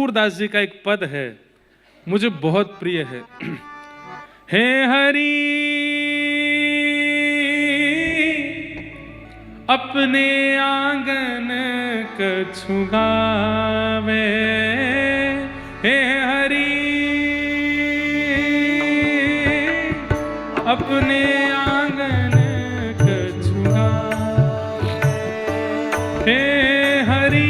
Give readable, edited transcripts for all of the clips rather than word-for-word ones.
सूरदास जी का एक पद है, मुझे बहुत प्रिय है। हे हरि अपने आंगन कछु गावे, हे हरि अपने आंगन कछु गावे, हे हरि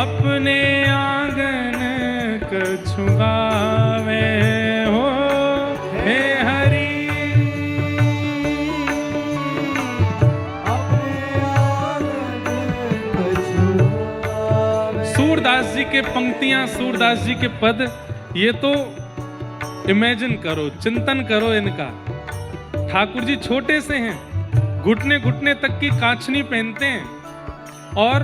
अपने आंगन कछु गावे हो, हे हरि सूरदास जी के पंक्तियां, सूरदास जी के पद, ये तो इमेजिन करो, चिंतन करो इनका। ठाकुर जी छोटे से हैं, घुटने घुटने तक की कांचनी पहनते हैं और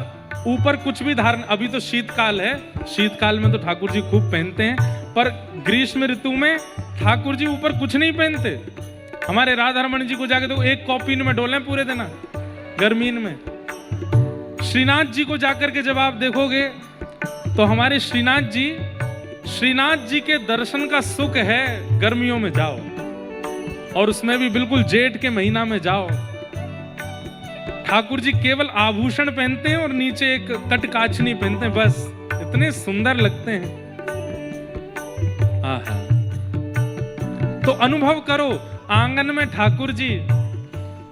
ऊपर कुछ भी धारण। अभी तो शीतकाल है, शीतकाल में तो ठाकुर जी खूब पहनते हैं, पर ग्रीष्म ऋतु में ठाकुर जी ऊपर कुछ नहीं पहनते। हमारे राधारमण जी को जाके तो एक कॉपीन में डोले पूरे दिन गर्मीन में। श्रीनाथ जी को जाकर के जब आप देखोगे तो हमारे श्रीनाथ जी के दर्शन का सुख है गर्मियों में जाओ, और उसमें भी बिल्कुल जेठ के महीना में जाओ। ठाकुर जी केवल आभूषण पहनते हैं और नीचे एक कटकाचनी पहनते हैं, बस इतने सुंदर लगते हैं। आहा। तो अनुभव करो, आंगन में ठाकुर जी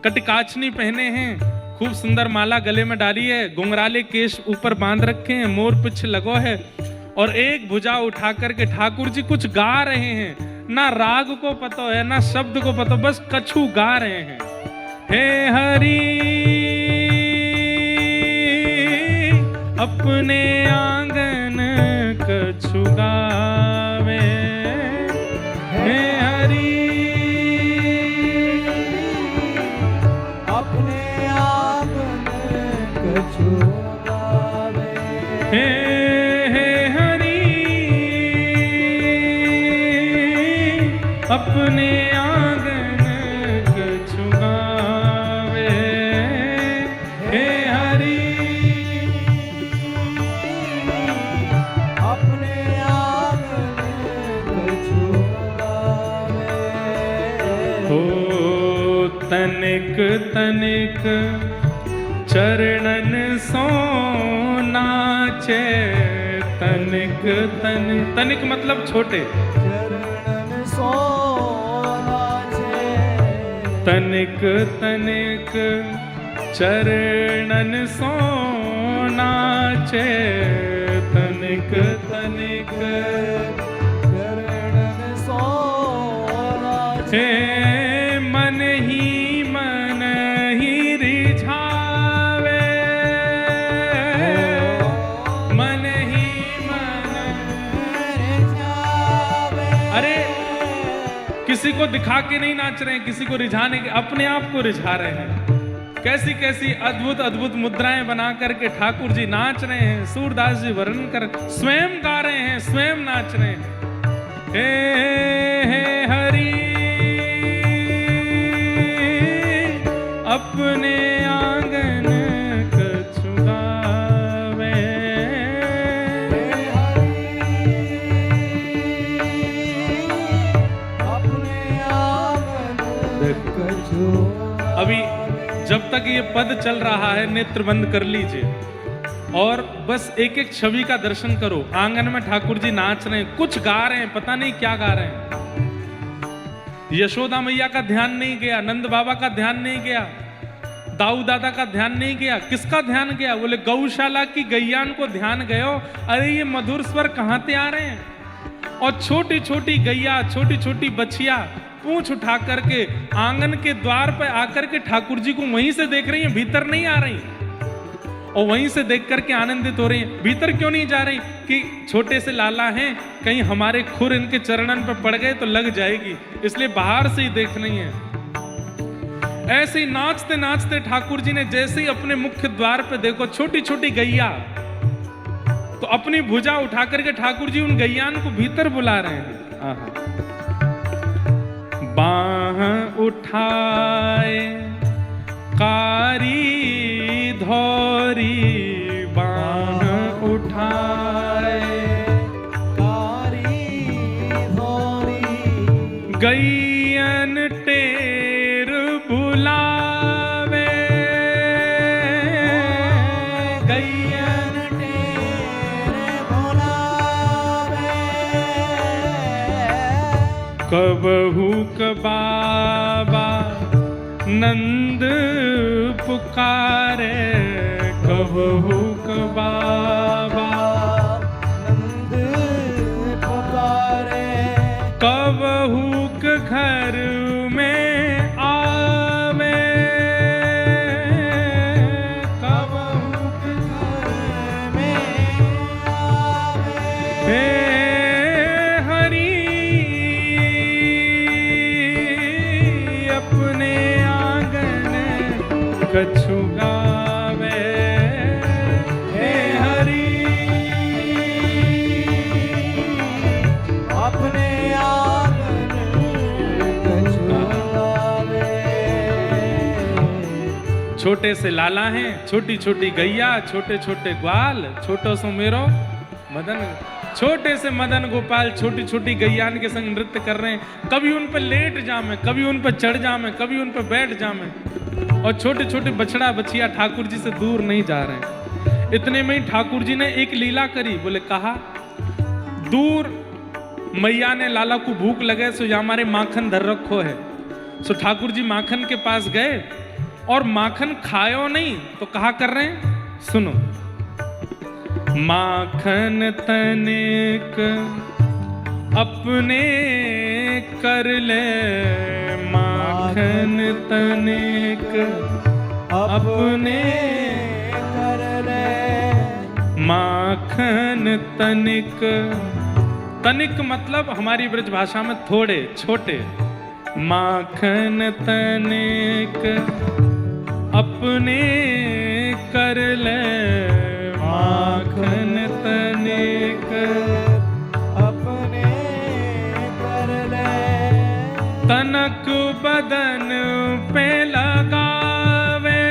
कटकाचनी पहने हैं, खूब सुंदर माला गले में डाली है, घुंघराले केश ऊपर बांध रखे हैं, मोर पिछ लगो है, और एक भुजा उठा करके ठाकुर जी कुछ गा रहे हैं। ना राग को पता है, ना शब्द को पता, बस कछु गा रहे हैं। हे हरि अपने आंगन कछु गावे, हे हरि अपने आंगन कछु गावे, हे हरि अपने आंगन कछु गावे, हे हरि अपने आंगन कछु गावे। हो तनिक तनिक चरणन सो नाचे, तनिक तनिक, तनिक मतलब छोटे, चरणन सो नाचे, तनिक तनिक चरणन सो नाचे, तनिक तनिक चरणन सो नाचे। हे मन ही रिझावे, मन ही मन रिझावे। अरे किसी को दिखा के नहीं नाच रहे हैं, किसी को रिझाने के, अपने आप को रिझा रहे हैं। कैसी कैसी अद्भुत अद्भुत मुद्राएं बना करके ठाकुर जी नाच रहे हैं। सूरदास जी वर्णन कर, स्वयं गा रहे हैं, स्वयं नाच रहे हैं। हे हरि अपने आंगन कछु गावे, अपने आंगन कछु। अभी जब तक ये पद चल रहा है नेत्र बंद कर लीजिए और बस एक एक छवि का दर्शन करो। आंगन में ठाकुर जी नाच रहे हैं, कुछ गा रहे हैं, पता नहीं क्या गा रहे हैं। यशोदा मैया का ध्यान नहीं गया, नंद बाबा का ध्यान नहीं गया, दाऊ दादा का ध्यान नहीं गया, किसका ध्यान गया? बोले गौशाला की गैयान को ध्यान गयो। अरे ये मधुर स्वर कहां से आ रहे हैं? और छोटी छोटी गैया, छोटी छोटी बछिया पूंछ उठा करके आंगन के द्वार पर आकर के ठाकुर जी को वहीं से देख रही हैं, भीतर नहीं आ रही, और वहीं से देख करके आनंदित हो रही हैं। भीतर क्यों नहीं जा रही? कि छोटे से लाला हैं, कहीं हमारे खुर इनके चरणन पर पड़ गए तो लग जाएगी, इसलिए बाहर से ही देख रही हैं। ऐसे ही नाचते नाचते ठाकुर जी ने जैसे ही अपने मुख्य द्वार पे देखो छोटी छोटी गैया, तो अपनी भुजा उठा करके ठाकुर जी उन गैयान को भीतर बुला रहे हैं। बाह उठाए कारी धोरी गैयन टेर बुलावे, गैयन टेर बुलावे, कबहू क बाबा नंद पुकारे, कबहू क बाबा नंद पुकारे, कबहू क घर में आवे, कबहू के घर में आवे, हे हरि अपने आंगन कछु गावे, हे हरि अपने आंगन कछु गावे। छोटे से लाला हैं, छोटी छोटी गैया, छोटे छोटे ग्वाल, छोटो सो मेरो मदन, छोटे से मदन गोपाल छोटी छोटी गैयान के संग नृत्य कर रहे हैं। कभी उन पर लेट जामे, कभी उन पर चढ़ जामे, कभी उन पर बैठ जामे, और छोटे छोटे बछड़ा बछिया ठाकुर जी से दूर नहीं जा रहे हैं। इतने में ही ठाकुर जी ने एक लीला करी, बोले कहा दूर मैया ने लाला को भूख लगे सो या हमारे माखन धर रखो है। सो ठाकुर जी माखन के पास गए और माखन खायो नहीं तो कहा कर रहे हैं, सुनो। माखन तनिक अपने कर ले, माखन तनिक अपने कर ले, माखन तनिक, तनिक मतलब हमारी ब्रज भाषा में थोड़े छोटे, माखन तनिक अपने कर ले, माखन तनिक अपने कर ले, तनक बदन पे लगावे,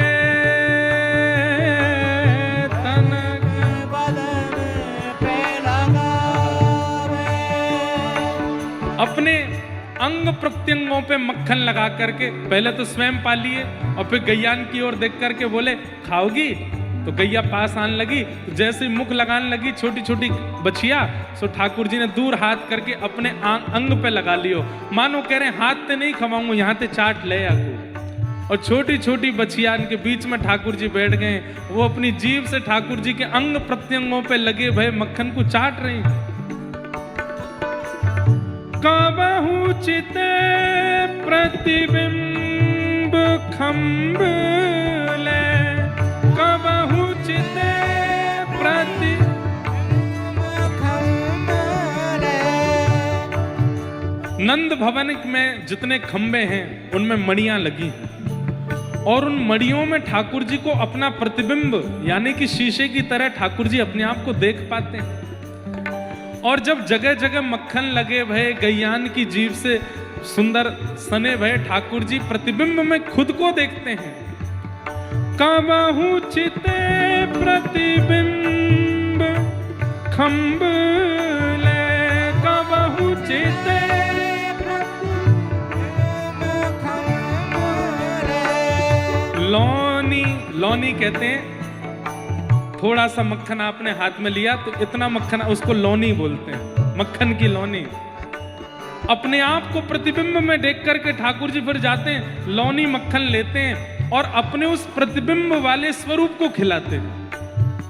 तनक बदन पे लगावे, अपने अंग प्रत्यंगों पे मक्खन लगा करके पहले तो स्वयं पा लिए और फिर गैयान की ओर देख करके बोले खाओगी, तो गैया पास आने लगी, तो जैसे ही मुख लगाने लगी छोटी छोटी बछिया, सो ठाकुर जी ने दूर हाथ करके अपने अंग पे लगा लियो, मानो कह रहे हाथ ते नहीं खवाऊंगा, यहाँ ते चाट ले आको। और छोटी छोटी बछियान के बीच में ठाकुर जी बैठ गए, वो अपनी जीभ से ठाकुर जी के अंग प्रत्यंगों पे लगे भय मक्खन को चाट रही। कबहू चिते प्रतिबिंब खंब ले, कबहू चिते नंद भवन में जितने खंबे हैं उनमें मणियां लगी हैं और उन मणियों में ठाकुर जी को अपना प्रतिबिंब यानी कि शीशे की तरह ठाकुर जी अपने आप को देख पाते हैं। और जब जगह जगह मक्खन लगे भय गैयान की जीभ से सुंदर सने भय ठाकुर जी प्रतिबिंब में खुद को देखते हैं। कबहू चिते प्रतिबिंब खंब ले, कबहू चिते लौनी, लौनी कहते हैं थोड़ा सा मक्खन आपने हाथ में लिया तो इतना मक्खन, उसको लौनी बोलते हैं, मक्खन की लौनी। अपने आप को प्रतिबिंब में देख करके ठाकुर जी फिर जाते हैं, लौनी मक्खन लेते हैं और अपने उस प्रतिबिंब वाले स्वरूप को खिलाते हैं।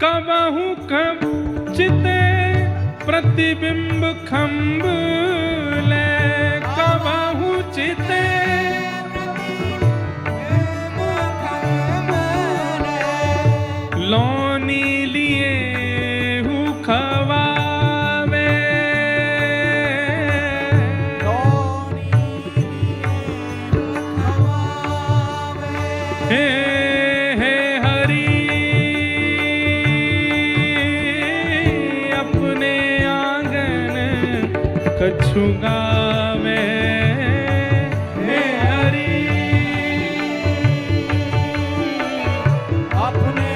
कबहू कब चिते प्रतिबिंब खंब ले, कबहू चिते लौनी लिए हूँ खवावे, हे हे हरि अपने आंगन कछु गावे, हे हरि अपने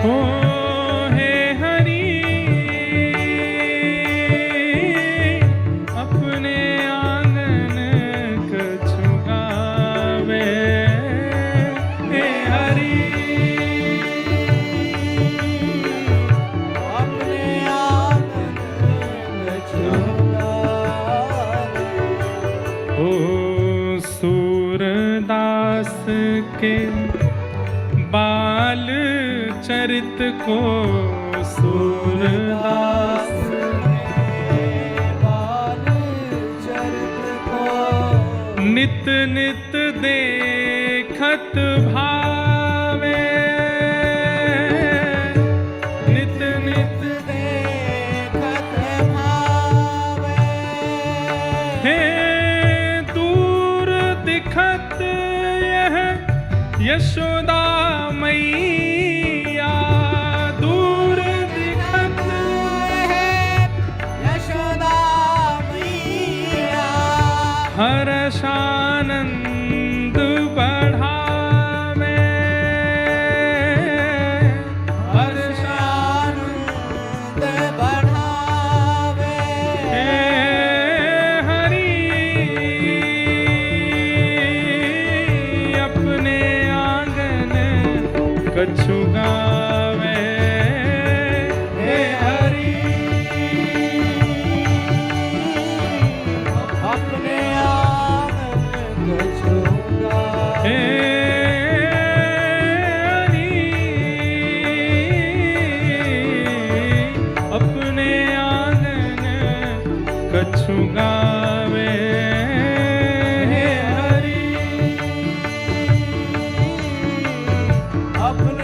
हो, हे हरि बाल चरित को सूरदास बाल चरित को नित नित देखत भावे, नित नित देखत भावे। हे दूर दिखत यह यशोदा मैया, दूर दिखत है यशोदा मैया, हर्षानंद बढ़ावे, हर्षानंद बढ़ावे। हे हरि अपने आंगन कछु गावे, हे हरि अपने आंगन कछु गावे। हे हरि अपने आंगन कछु गावे, हे हरि अपने